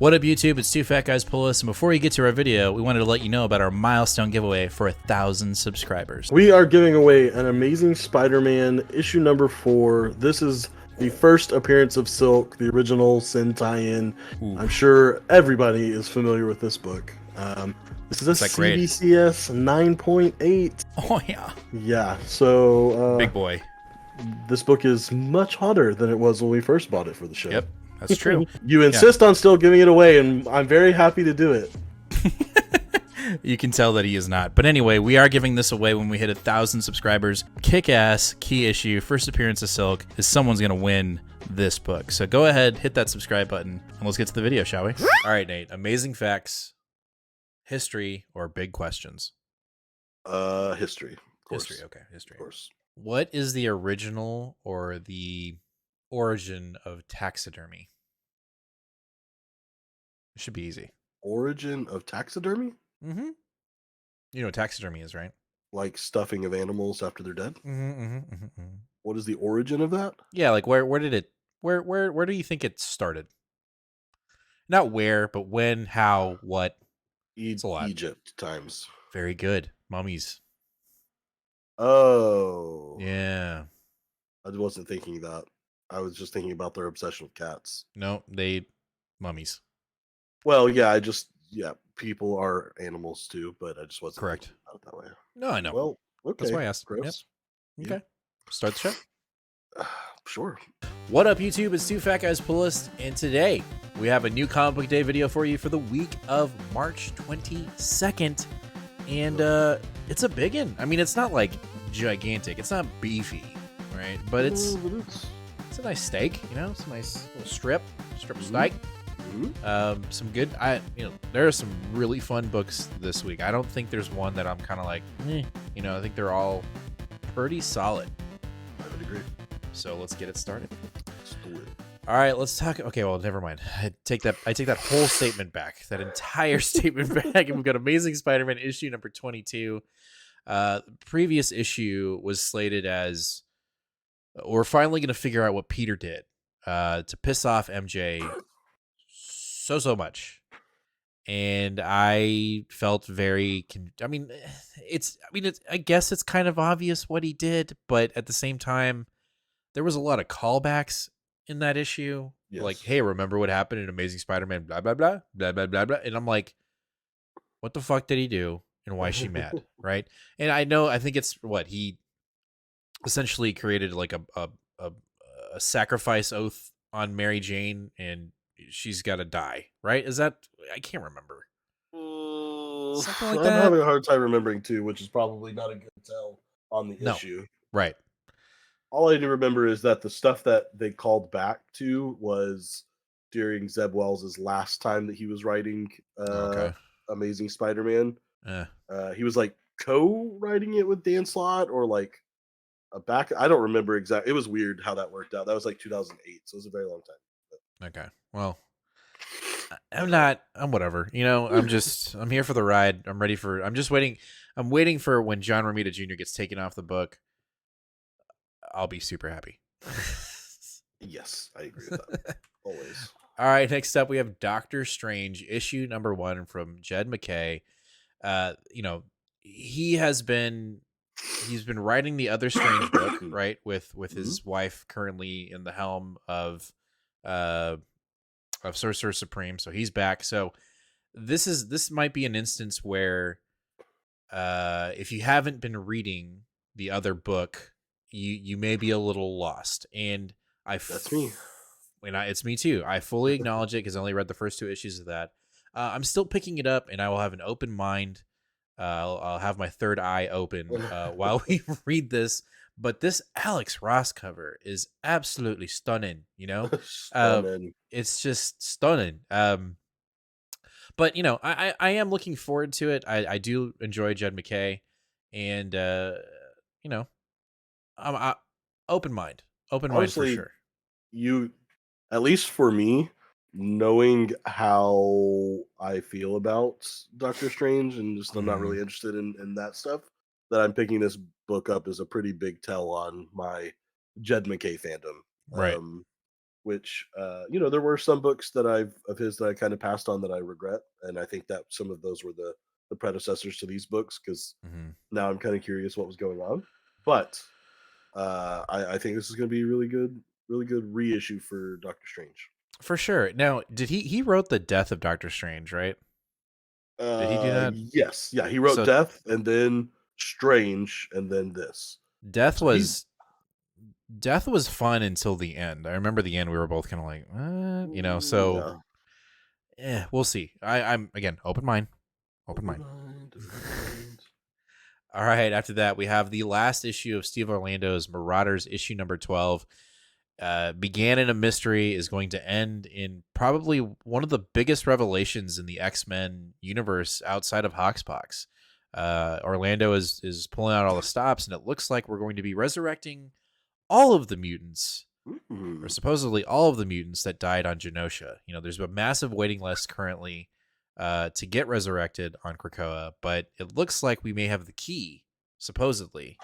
What up, YouTube? It's Two Fat Guys Pull Us, and before we get to our video, we wanted to let you know about our milestone giveaway for 1,000 subscribers. We are giving away an Amazing Spider-Man issue number 4. This is the first appearance of Silk, the original Sin tie-in. I'm sure everybody is familiar with this book. This is a CBCS 9.8. Oh, yeah. Yeah, so... Big boy. This book is much hotter than it was when we first bought it for the show. Yep, that's true. You insist on still giving it away, and I'm very happy to do it. You can tell that he is not. But anyway, we are giving this away when we hit 1,000 subscribers. Kick-ass, key issue, first appearance of Silk, is someone's going to win this book. So go ahead, hit that subscribe button, and let's get to the video, shall we? All right, Nate. Amazing facts, history, or big questions? History. Of course. History, okay. History. Of course. What is the original or the origin of taxidermy? It should be easy. Origin of taxidermy? Mm-hmm. You know what taxidermy is, right? Like stuffing of animals after they're dead? Mm-hmm. What is the origin of that? Yeah, like where did it where do you think it started? Not where, but when, how, what? It's a lot. Egypt times. Very good. Mummies. Oh. Yeah. I wasn't thinking that. I was just thinking about their obsession with cats. No, mummies. Well, yeah, people are animals too, but I just wasn't correct thinking about it that way. No, I know. Well, okay. That's why I asked. Gross. Yep. Okay. Start the show. Sure. What up, YouTube? It's Two Fat Guys Pull Us, and today we have a new comic book day video for you for the week of March 22nd. And it's a big one. I mean, it's not like gigantic. It's not beefy, right? But it's a nice steak, you know? It's a nice little strip of steak. Some good. There are some really fun books this week. I don't think there's one that I'm kind of like, you know. I think they're all pretty solid. I would agree. So let's get it started. Let's do it. All right, let's talk. Okay, well, never mind. I take that whole statement back. That entire statement back. And we've got Amazing Spider-Man issue number 22. The previous issue was slated as we're finally going to figure out what Peter did to piss off MJ so much. And I felt very. I guess it's kind of obvious what he did, but at the same time, there was a lot of callbacks in that issue. Yes. Like, hey, remember what happened in Amazing Spider-Man, blah, blah, blah, blah, blah, blah, blah. And I'm like, what the fuck did he do? And why is she mad? Right? And I think it's what he essentially created, like a sacrifice oath on Mary Jane, and she's got to die. Right? Is that, I can't remember. Something like that? I'm having a hard time remembering too, which is probably not a good tell on the issue. Right. All I do remember is that the stuff that they called back to was during Zeb Wells' last time that he was writing Amazing Spider-Man. He was like co-writing it with Dan Slott or like a back. I don't remember exactly. It was weird how that worked out. That was like 2008, so it was a very long time. But. Okay, well, I'm whatever. You know, I'm here for the ride. I'm just waiting. I'm waiting for when John Romita Jr. gets taken off the book. I'll be super happy. Yes, I agree with that. Always. All right, next up we have Doctor Strange, issue number 1 from Jed Mackay. He's been writing the other Strange book, right? With his wife currently in the helm of Sorcerer Supreme. So he's back. So this might be an instance where if you haven't been reading the other book, you may be a little lost, and that's me. It's me too. I fully acknowledge it because I only read the first 2 issues of that. I'm still picking it up, and I will have an open mind. I'll have my third eye open while we read this. But this Alex Ross cover is absolutely stunning. You know, stunning. It's just stunning. But you know, I am looking forward to it. I do enjoy Jed Mackay, and you know. I'm open mind. Honestly, for sure. You, at least for me, knowing how I feel about Doctor Strange and just I'm not really interested in that stuff, that I'm picking this book up is a pretty big tell on my Jed Mackay fandom. Right. which there were some books that of his that I kind of passed on that I regret, and I think that some of those were the predecessors to these books because Mhm. now I'm kind of curious what was going on. But I think this is going to be really good reissue for Doctor Strange. For sure. Now, did he wrote the Death of Doctor Strange, right? Did he do that? Yes, yeah, he wrote So Death and then Strange and then this. Death So he's was Death was fun until the end. I remember the end. We were both kind of like, So, yeah. we'll see. I'm again open mind. Open Open mind. mind, open mind. All right. After that, we have the last issue of Steve Orlando's Marauders, issue number 12. Began in a mystery, is going to end in probably one of the biggest revelations in the X-Men universe outside of Hoxpox. Orlando is pulling out all the stops, and it looks like we're going to be resurrecting all of the mutants, or supposedly all of the mutants that died on Genosha. There's a massive waiting list currently to get resurrected on Krakoa, but it looks like we may have the key, supposedly,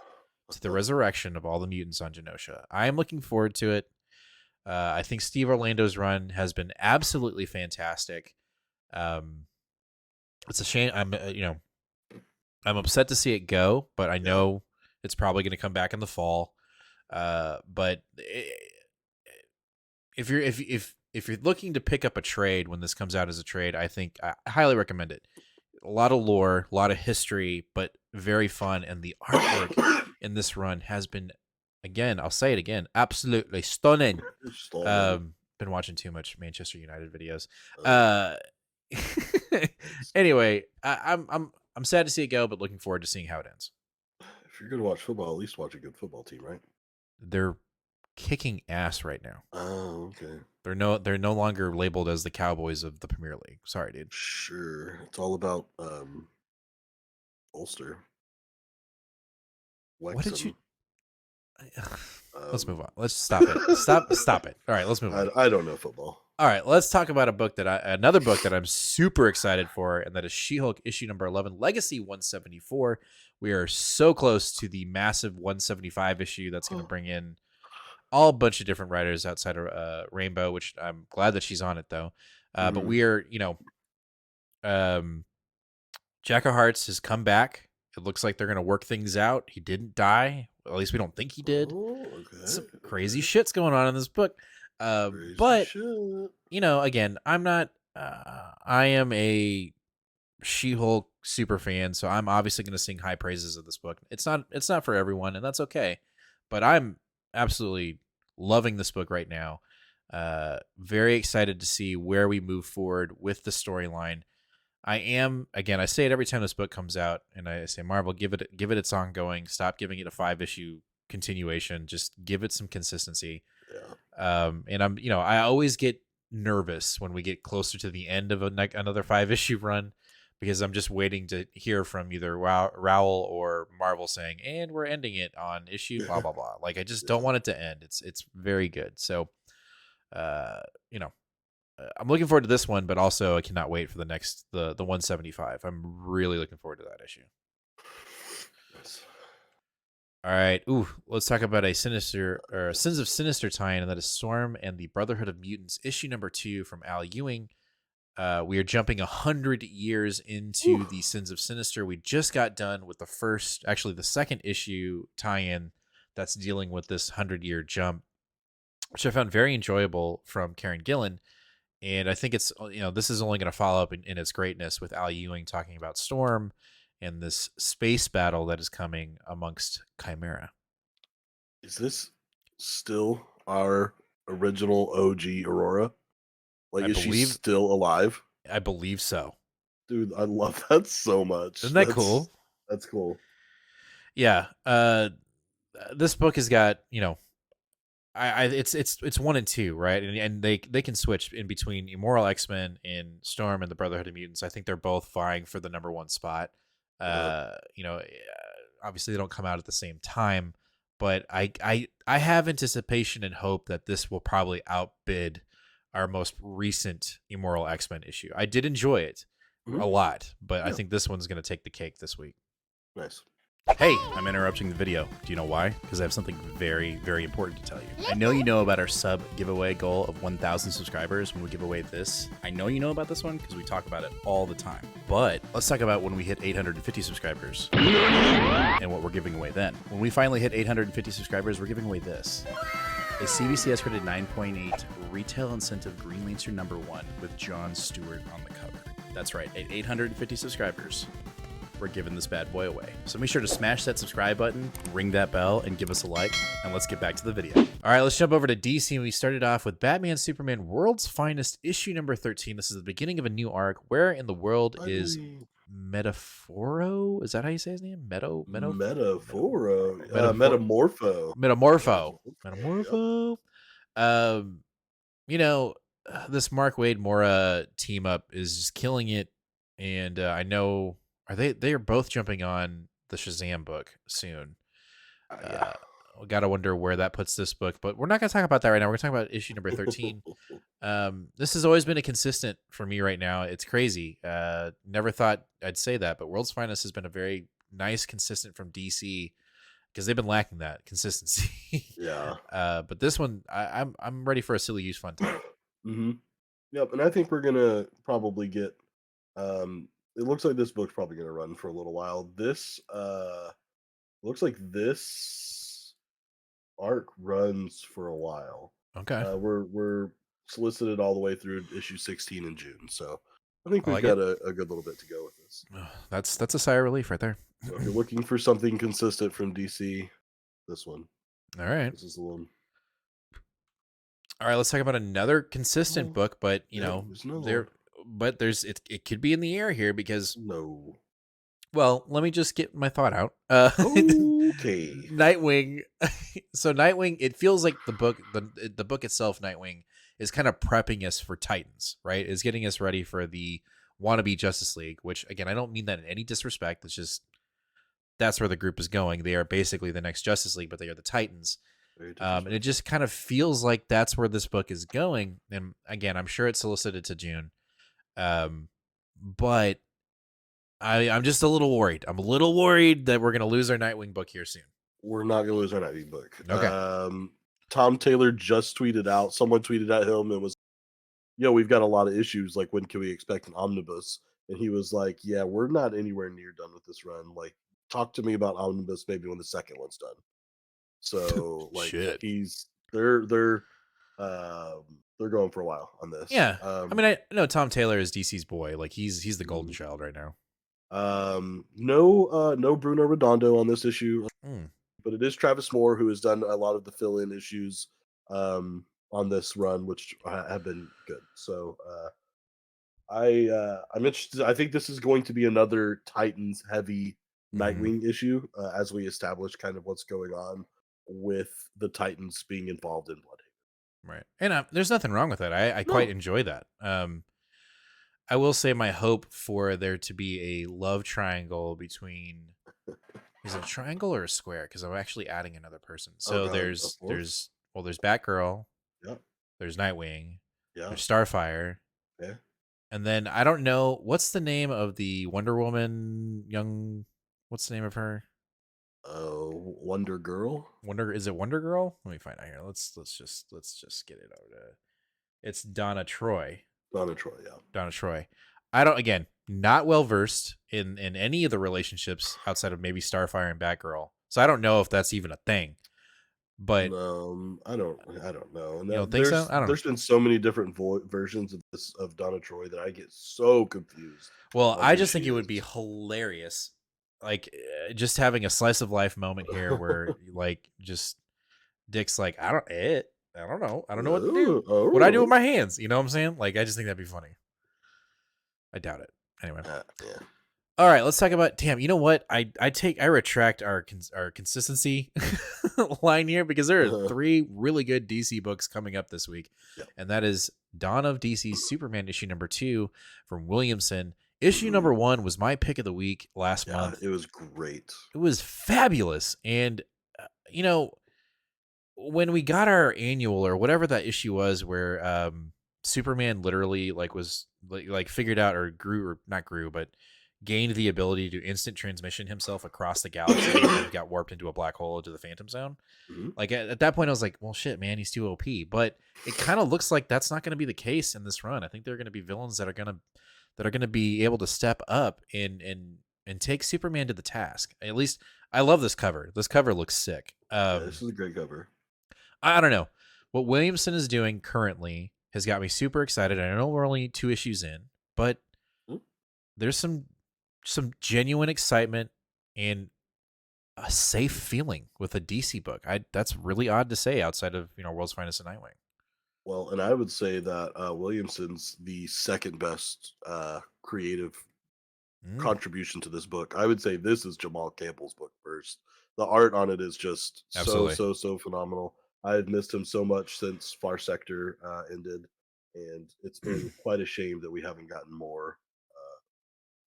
to the resurrection of all the mutants on Genosha. I am looking forward to it. I think Steve Orlando's run has been absolutely fantastic. It's a shame. I'm upset to see it go, but I know it's probably going to come back in the fall. But if you're looking to pick up a trade when this comes out as a trade, I think I highly recommend it. A lot of lore, a lot of history, but very fun, and the artwork in this run has been, again, I'll say it again, absolutely stunning. Been watching too much Manchester United videos. Anyway, I'm sad to see it go, but looking forward to seeing how it ends. If you're gonna watch football, at least watch a good football team, right? They're kicking ass right now. Oh, okay. They're no longer labeled as the Cowboys of the Premier League. Sorry, dude. Sure. It's all about Ulster. What did you? Wexham. Let's move on. Let's stop it. Stop it. All right, let's move on. I don't know football. All right, let's talk about another book that I'm super excited for, and that is She-Hulk issue number 11, Legacy 174. We are so close to the massive 175 issue that's going to bring in all a bunch of different writers outside of Rainbow, which I'm glad that she's on it though. But we are, Jack of Hearts has come back. It looks like they're going to work things out. He didn't die. At least we don't think he did. Oh, okay. Some crazy shit's going on in this book. But again, I'm not. I am a She-Hulk super fan, so I'm obviously going to sing high praises of this book. It's not for everyone, and that's okay. But I'm absolutely loving this book right now. Very excited to see where we move forward with the storyline. I say it every time this book comes out, and I say, Marvel, give it its ongoing. Stop giving it a 5-issue continuation. Just give it some consistency. Yeah. And I always get nervous when we get closer to the end of another 5-issue run, because I'm just waiting to hear from either Rowell or Marvel saying, and we're ending it on issue blah blah blah. Like, I just don't want it to end. It's very good. So, I'm looking forward to this one, but also I cannot wait for the 175. I'm really looking forward to that issue. Yes. All right. Ooh, let's talk about a Sins of Sinister tie-in, and that is Storm and the Brotherhood of Mutants, issue number 2 from Al Ewing. We are jumping 100 years into the Sins of Sinister. We just got done with the second issue tie-in that's dealing with this 100-year jump, which I found very enjoyable from Karen Gillan. And I think it's, this is only going to follow up in its greatness with Al Ewing talking about Storm and this space battle that is coming amongst Chimera. Is this still our original OG Aurora? Like, is she still alive? I believe so. Dude, I love that so much. Isn't that cool? That's cool. Yeah. This book has got, it's 1 and 2, right? And they can switch in between Immoral X-Men and Storm and the Brotherhood of Mutants. I think they're both vying for the number 1 spot. Obviously they don't come out at the same time, but I have anticipation and hope that this will probably outbid our most recent Immoral X-Men issue. I did enjoy it a lot, but I think this one's going to take the cake this week. Nice. Hey, I'm interrupting the video. Do you know why? Because I have something very, very important to tell you. I know you know about our sub giveaway goal of 1,000 subscribers when we give away this. I know you know about this one because we talk about it all the time. But let's talk about when we hit 850 subscribers and what we're giving away then. When we finally hit 850 subscribers, we're giving away this. A CBCS rated 9.8 retail incentive Green Lantern #1 with Jon Stewart on the cover. That's right, at 850 subscribers, we're giving this bad boy away. So make sure to smash that subscribe button, ring that bell, and give us a like, and let's get back to the video. All right, let's jump over to DC, and we started off with Batman Superman World's Finest, issue number 13. This is the beginning of a new arc. Where in the world is Metaphoro? Is that how you say his name? Metamorpho. You know, this Mark Waid Mora team up is just killing it, and I know they are both jumping on the Shazam book soon. Yeah. Gotta wonder where that puts this book, but we're not gonna talk about that right now. We're gonna talk about issue number 13. This has always been a consistent for me right now. It's crazy. Never thought I'd say that, but World's Finest has been a very nice consistent from DC because they've been lacking that consistency. Yeah. But this one, I'm ready for a silly use fun time. Mm-hmm. Yep, and I think we're gonna probably get. It looks like this book's probably gonna run for a little while. This looks like this arc runs for a while. Okay. We're solicited all the way through issue 16 in June, so I think we've got a good little bit to go with this. That's a sigh of relief right there. So if you're looking for something consistent from DC, this one. All right. This is the one. All right, let's talk about another consistent book, but it could be in the air here because well, let me just get my thought out. Okay. Nightwing. So Nightwing, it feels like the book itself, Nightwing, is kind of prepping us for Titans, right? Is getting us ready for the wannabe Justice League, which again, I don't mean that in any disrespect. It's just that's where the group is going. They are basically the next Justice League, but they are the Titans. And it just kind of feels like that's where this book is going. And again, I'm sure it's solicited to June. But I'm just a little worried. I'm a little worried that we're going to lose our Nightwing book here soon. We're not going to lose our Nightwing book. Okay. Tom Taylor just tweeted out. Someone tweeted at him and was, we've got a lot of issues. Like, when can we expect an omnibus? And he was like, yeah, we're not anywhere near done with this run. Like, talk to me about omnibus maybe when the second one's done. So like they're going for a while on this. Yeah. I mean, I know Tom Taylor is DC's boy. Like he's the golden child right now. No Bruno Redondo on this issue, but it is Travis Moore who has done a lot of the fill-in issues on this run, which have been good. So I'm interested. I think this is going to be another Titans heavy Nightwing issue as we establish kind of what's going on with the Titans being involved in Bloodhaven. Right. And there's nothing wrong with that. I quite enjoy that. I will say my hope for there to be a love triangle between is it a triangle or a square? Because I'm actually adding another person. So there's Batgirl. Yep. There's Nightwing. Yeah. There's Starfire. Yeah. And then I don't know what's the name of the Wonder Woman what's the name of her? Wonder Girl. Is it Wonder Girl? Let me find out here. Let's just get it out. It's Donna Troy. Donna Troy, yeah. Donna Troy. Not well versed in any of the relationships outside of maybe Starfire and Batgirl. So I don't know if that's even a thing. But I don't know. And you don't think so? I don't know. There's been so many different versions of Donna Troy that I get so confused. Well, I just think it would be hilarious. Like just having a slice of life moment here where like just Dick's like, I don't know. I don't know what to do. What I do with my hands. You know what I'm saying? Like, I just think that'd be funny. I doubt it. Anyway. Yeah. All right, let's talk about. Damn, you know what? I retract our consistency line here because there are 3 really good DC books coming up this week, and that is Dawn of DC's Superman issue number 2 from Williamson. Issue number 1 was my pick of the week last month. It was great. It was fabulous, and when we got our annual or whatever that issue was, where Superman literally was figured out or grew, or not grew, but gained the ability to instant transmission himself across the galaxy and then got warped into a black hole into the Phantom Zone. Mm-hmm. Like at that point, I was like, well, shit, man, he's too OP. But it kind of looks like that's not going to be the case in this run. I think there are going to be villains that are going to be able to step up and take Superman to the task. At least I love this cover. This cover looks sick. This is a great cover. I don't know. What Williamson is doing currently has got me super excited. I know we're only 2 issues in, but there's some genuine excitement and a safe feeling with a DC book. That's really odd to say outside of, World's Finest and Nightwing. Well, and I would say that Williamson's the second best creative contribution to this book. I would say this is Jamal Campbell's book first. The art on it is just so phenomenal. I've missed him so much since Far Sector ended, and it's been quite a shame that we haven't gotten more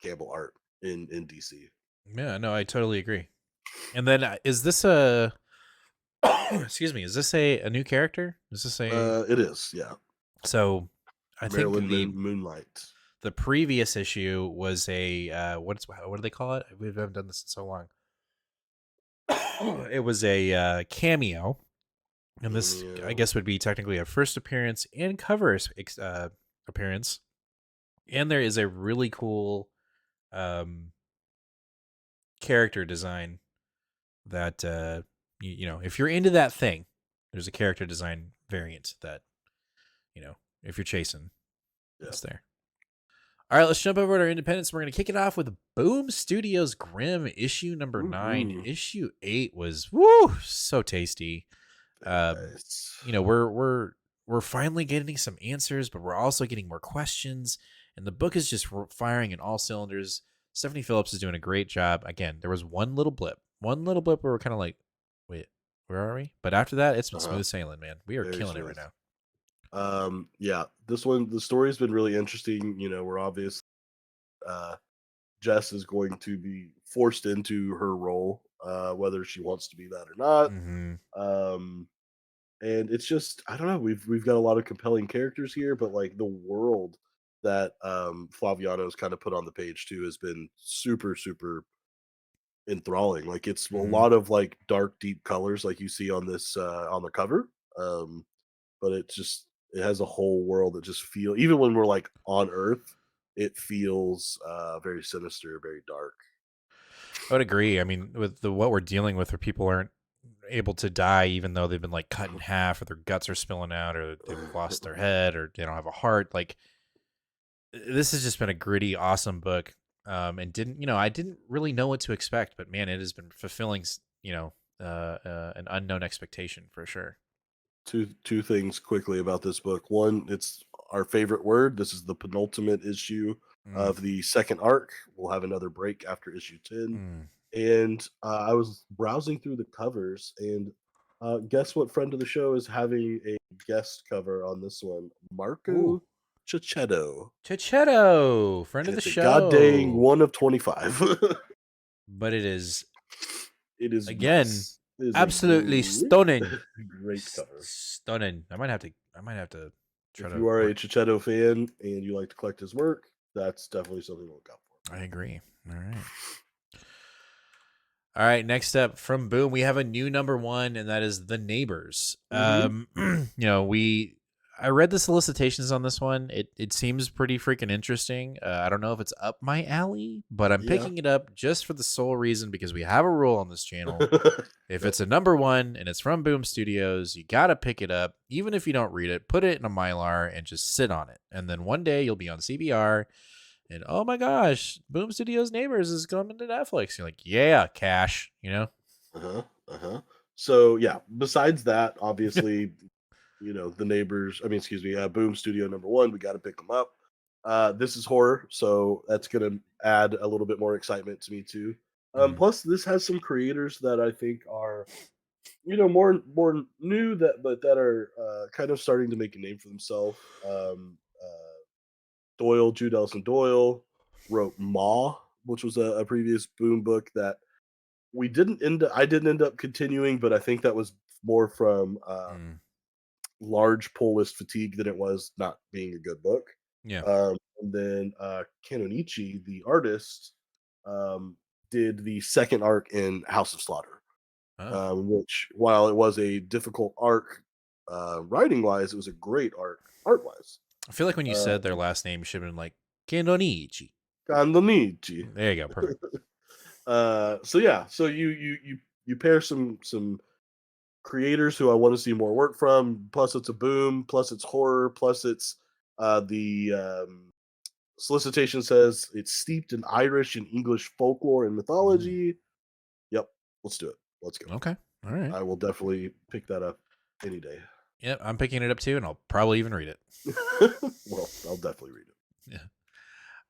Campbell art in DC. Yeah, no, I totally agree. And then is this a excuse me, is this a new character? Is this a it is, yeah. So I Marilyn think Moonlight. The previous issue was a what do they call it? We haven't done this in so long. It was a cameo, and this I guess would be technically a first appearance and cover appearance. And there is a really cool character design that if you're into that thing, there's a character design variant that if you're chasing, it's there. All right, let's jump over to our independents. We're going to kick it off with Boom Studios Grimm issue number 9. Issue 8 was so tasty. Nice. We're finally getting some answers, but we're also getting more questions, and the book is just firing in all cylinders. Stephanie Phillips is doing a great job. Again, there was one little blip where we're kind of like, wait, where are we? But after that, it's been smooth sailing, man. We are killing it right now. Yeah, this one, the story's been really interesting. We're obviously Jess is going to be forced into her role, whether she wants to be that or not. And it's just, I don't know, we've got a lot of compelling characters here, but like the world that Flaviano's kind of put on the page too has been super enthralling. Like it's a lot of like dark, deep colors like you see on this on the cover. But it has a whole world that just even when we're like on Earth, it feels very sinister, very dark. I would agree. I mean, with what we're dealing with, where people aren't able to die, even though they've been like cut in half, or their guts are spilling out, or they've lost their head, or they don't have a heart. Like, this has just been a gritty, awesome book. And I didn't really know what to expect, but man, it has been fulfilling, an unknown expectation for sure. Two things quickly about this book. One, it's our favorite word. This is the penultimate issue of the second arc. We'll have another break after issue 10. And I was browsing through the covers, and guess what friend of the show is having a guest cover on this one? Marco Cicchetto. Cicchetto, friend of the show. God dang 1 of 25. But it is again nice. Absolutely stunning. Great cover. Stunning. I might have to try if you are a Cicchetto fan and you like to collect his work, that's definitely something to look out for. I agree. All right, next up from Boom, we have a new number 1, and that is The Neighbors. I read the solicitations on this one. It seems pretty freaking interesting. I don't know if it's up my alley, but I'm picking it up just for the sole reason because we have a rule on this channel. If it's a number 1 and it's from Boom Studios, you got to pick it up. Even if you don't read it, put it in a Mylar and just sit on it. And then one day you'll be on CBR and, oh my gosh, Boom Studios Neighbors is coming to Netflix. You're like, yeah, cash, So, yeah, besides that, obviously... The Neighbors, Boom Studio number 1, we got to pick them up. This is horror, so that's going to add a little bit more excitement to me too. Plus, this has some creators that I think are, more new that are kind of starting to make a name for themselves. Jude Ellison Doyle wrote Ma, which was a previous Boom book that I didn't end up continuing, but I think that was more from large pull list fatigue than it was not being a good book. And then Kanonichi, the artist, did the second arc in House of Slaughter, Oh. which, while it was a difficult arc writing wise, it was a great arc art wise. I feel like when you said their last name, you should have been like Kendonichi. Kandonichi. There you go. Perfect. So you pair some creators who I want to see more work from. Plus, it's a boom. Plus, it's horror. Plus, it's the solicitation says it's steeped in Irish and English folklore and mythology. Yep, let's do it. Let's go. Okay. All right. I will definitely pick that up any day. Yep, I'm picking it up too, and I'll probably even read it. Well, I'll definitely read it. Yeah.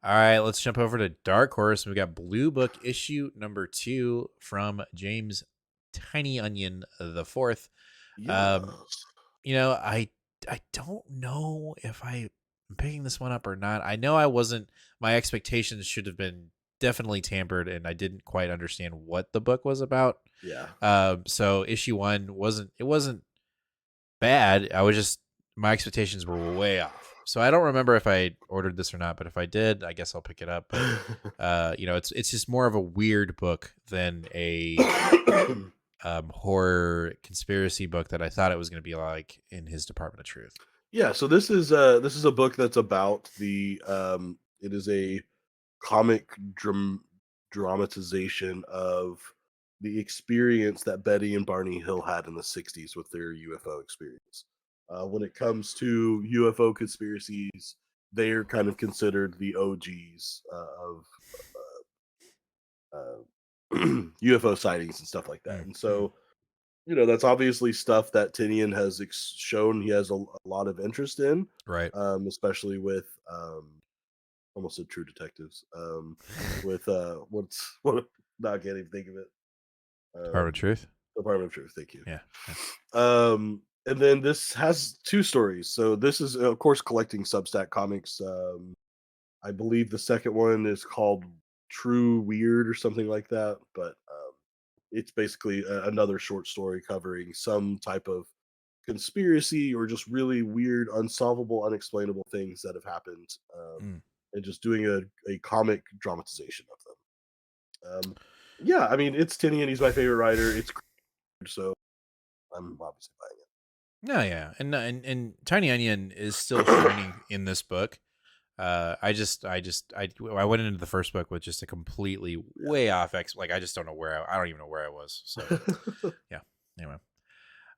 All right, let's jump over to Dark Horse. We've got Blue Book issue number 2 from James Tiny Onion the Fourth. Yes. I don't know if I'm picking this one up or not. I know I wasn't. My expectations should have been definitely tampered, and I didn't quite understand what the book was about. Yeah. So issue 1 wasn't bad. My expectations were way off. So I don't remember if I ordered this or not, but if I did, I guess I'll pick it up. But it's just more of a weird book than a horror conspiracy book that I thought it was going to be like in his Department of Truth. Yeah, so this is a book that's about it is a comic dramatization of the experience that Betty and Barney Hill had in the 60s with their UFO experience. When it comes to UFO conspiracies, they're kind of considered the OGs of UFO sightings and stuff like that. And so, that's obviously stuff that Tinian has shown he has a lot of interest in, right? Especially with almost said True Detectives, with what not getting think of it. Department of Truth. Department of Truth. Thank you. Yeah. And then this has 2 stories. So this is, of course, collecting Substack comics. I believe the second one is called True Weird or something like that. But it's basically another short story covering some type of conspiracy or just really weird, unsolvable, unexplainable things that have happened, and just doing a comic dramatization of them. Yeah, I mean, it's Tinian. He's my favorite writer. It's so I'm obviously buying it. No, yeah, and Tiny Onion is still shining in this book. I went into the first book with just a completely way off like I just don't know where I don't even know where I was. So yeah. Anyway.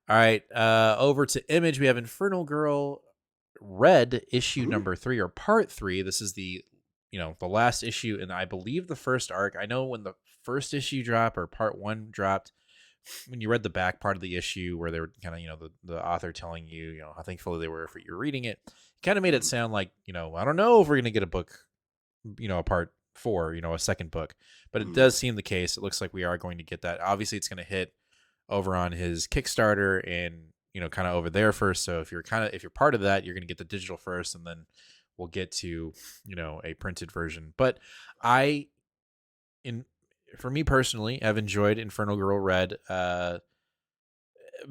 All right. Over to Image, we have Infernal Girl Red issue number 3 or part 3. This is the last issue, and I believe the first arc. I know when the first issue dropped or part 1 dropped, when you read the back part of the issue where they were kind of the author telling you how thankful they were for you reading it, kind of made it sound like I don't know if we're gonna get a book, a part 4, a second book, but it does seem the case. It looks like we are going to get that. Obviously, it's going to hit over on his Kickstarter and kind of over there first. So if you're part of that, you're going to get the digital first, and then we'll get to a printed version. But for me personally, I've enjoyed Infernal Girl Red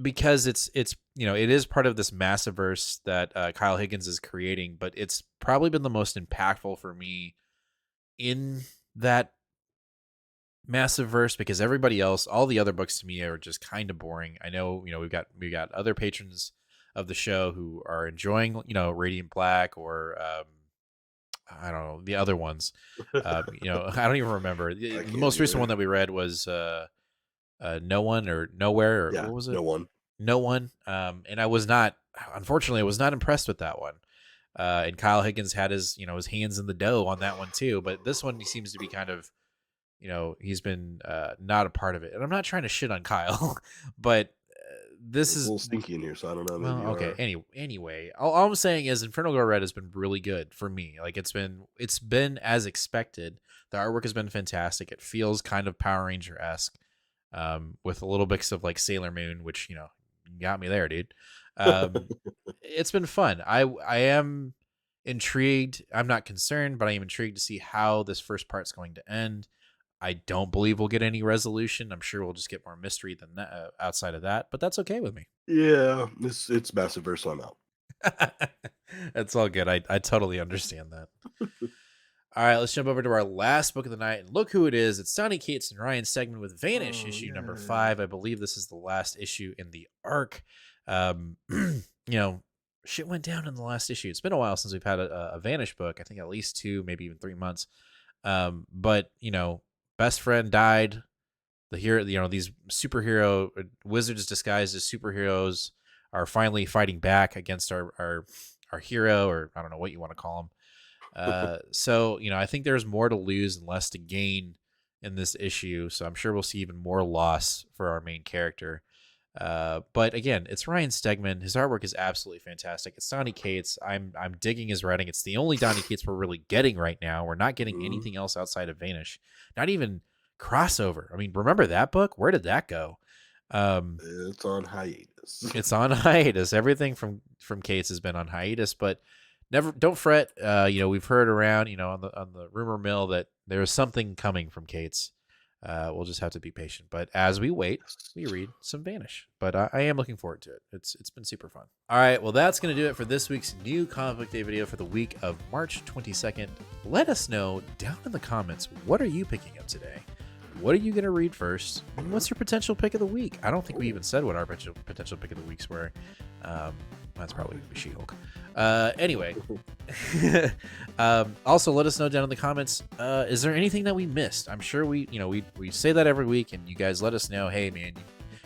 because it is part of this Massiverse that Kyle Higgins is creating, but it's probably been the most impactful for me in that Massiverse because everybody else, all the other books to me are just kind of boring. I know, we got other patrons of the show who are enjoying, Radiant Black or I don't know, the other ones. I don't even remember. The most recent one that we read was No One or Nowhere, or what was it? No One. No One. And I was not impressed with that one. And Kyle Higgins had his hands in the dough on that one too. But this one, he seems to be kind of, he's been not a part of it. And I'm not trying to shit on Kyle, but this is a little stinky in here, so I don't know. Well, okay. Anyway, all I'm saying is Infernal Girl Red has been really good for me. Like it's been as expected. The artwork has been fantastic. It feels kind of Power Ranger-esque, with a little bits of like Sailor Moon, which got me there, dude. It's been fun. I am intrigued. I'm not concerned, but I am intrigued to see how this first part's going to end. I don't believe we'll get any resolution. I'm sure we'll just get more mystery than that outside of that, but that's okay with me. Yeah, it's Massiverse, so I'm out. That's all good. I totally understand that. All right, let's jump over to our last book of the night, and look who it is. It's Donny Cates and Ryan Stegman with Vanish, issue number 5. I believe this is the last issue in the arc. Shit went down in the last issue. It's been a while since we've had a Vanish book. I think at least 2, maybe even 3 months. But best friend died. The hero, these superhero wizards disguised as superheroes are finally fighting back against our hero, or I don't know what you want to call him. So I think there's more to lose and less to gain in this issue. So I'm sure we'll see even more loss for our main character. But again, it's Ryan Stegman. His artwork is absolutely fantastic. It's Donny Cates. I'm digging his writing. It's the only Donny Cates we're really getting right now. We're not getting anything else outside of Vanish. Not even crossover. I mean, remember that book? Where did that go? It's on hiatus. It's on hiatus. Everything from Cates has been on hiatus, but don't fret. We've heard around, on the rumor mill that there is something coming from Cates. We'll just have to be patient. But as we wait, we read some Vanish. But I am looking forward to it. It's been super fun. All right, well, that's going to do it for this week's new Comic Book Day video for the week of March 22nd. Let us know down in the comments, what are you picking up today? What are you going to read first? And what's your potential pick of the week? I don't think we even said what our potential pick of the weeks were. That's probably going to be She-Hulk. Anyway. Also, let us know down in the comments, is there anything that we missed? I'm sure we say that every week, and you guys let us know, hey, man, you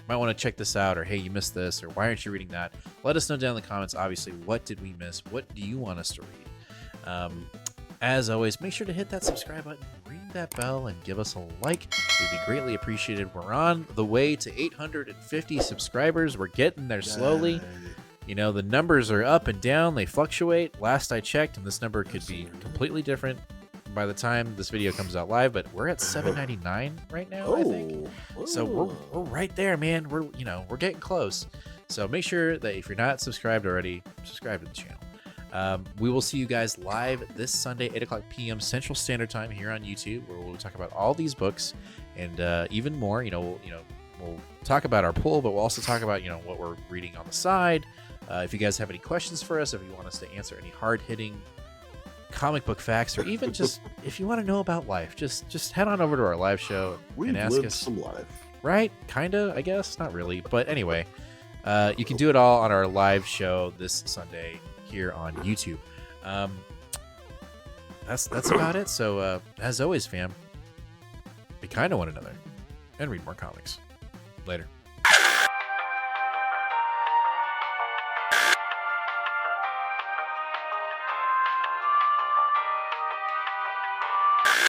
might want to check this out, or hey, you missed this, or why aren't you reading that? Let us know down in the comments, obviously, what did we miss? What do you want us to read? As always, make sure to hit that subscribe button, ring that bell, and give us a like. It would be greatly appreciated. We're on the way to 850 subscribers. We're getting there slowly. The numbers are up and down. They fluctuate. Last I checked, and this number could be completely different by the time this video comes out live, but we're at 799 right now, I think. So we're right there, man. We're getting close. So make sure that if you're not subscribed already, subscribe to the channel. We will see you guys live this Sunday, 8:00 p.m. Central Standard Time here on YouTube, where we'll talk about all these books and even more. We'll talk about our pull, but we'll also talk about what we're reading on the side. If you guys have any questions for us, if you want us to answer any hard-hitting comic book facts, or even just if you want to know about life, just head on over to our live show and ask us some life. Right? Kinda, I guess. Not really, but anyway, you can do it all on our live show this Sunday here on YouTube. That's about it. So as always, fam, be kind to one another and read more comics. Later.